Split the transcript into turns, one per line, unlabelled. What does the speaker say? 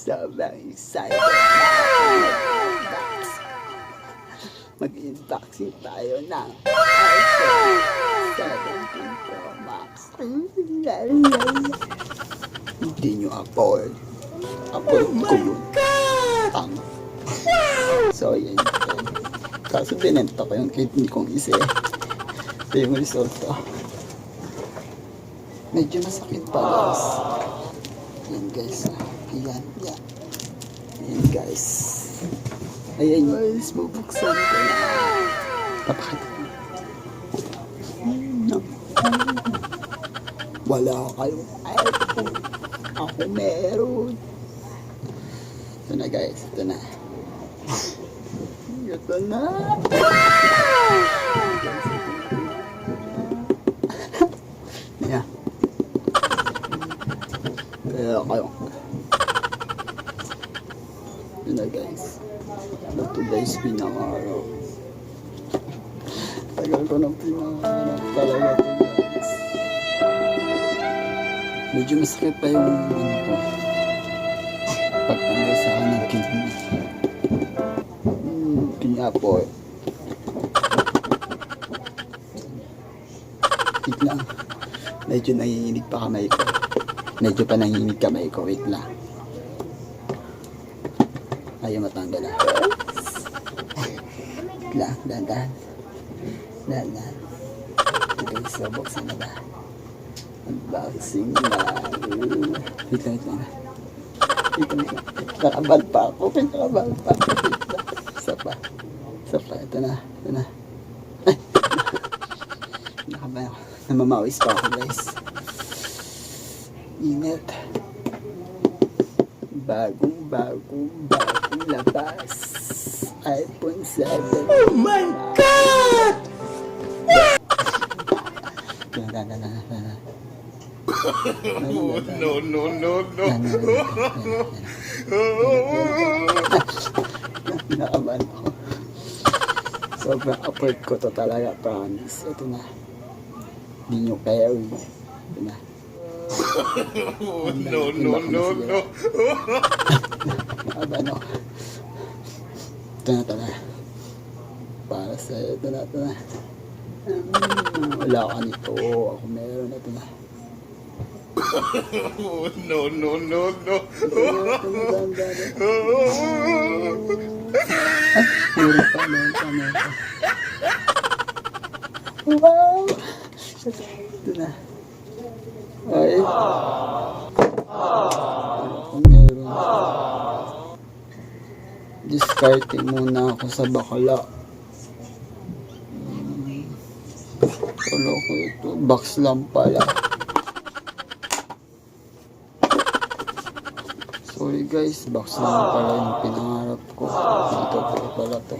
Sobrang excited. Mag-unboxing tayo ng iPhone 17 Pro Max. Hindi nyo afford. Afford ko yun. Tama. So, yan. Kaso binenta ko yung kidney kong isa. Ito yung resulta. Medyo masakit pa, guys. Yan, guys. Ayan, yan. Ayan, guys. Ayan, guys. Bubuksan ko na. Papakita ko. Wala kayong iPhone. Ako meron. Ito na, guys. Ito na. Ito na. Ayan. Kaya kayo. Yun na, guys. Ito, guys, pinangarap. Tagal ko ng pinangarap talaga ito, guys. Medyo masakit pa yung pagtanggal sa akin ng kidney. Pinapol. Wait lang. Medyo nanginginig pa kamay ko. Medyo pa nanginginig kamay ko. Wait lang. Ayaw matanggal na. Wait lang. Dahan-dahan. Dahan-dahan. Okay, so buksan na ba? Unboxing na. Wait lang, wait lang. Wait lang. Nakabal pa ako. Nakabal pa ako. Wait lang. Isa pa. Isa pa. Ito na. Ito na. Ay! Nakabal ako. Namamawis pa ako, guys. Ingat. Bagong labas. iPhone 7. Oh my God! No. Nakaban ako. Sobrang afford ko to talaga, promise. Ito na. Hindi nyo kaya. Ito na. No. Nakaban ako. Ito na. Para sa'yo. Ito na. Wala ka nito. Ako meron. Ito na. No. Meron pa. Wow! Ito na. Ay. Meron. Discarding muna ako sa bakala. Wala ko ito. Box lang pala. Sorry guys, box lang pala yung pinangarap ko. Dito pala to.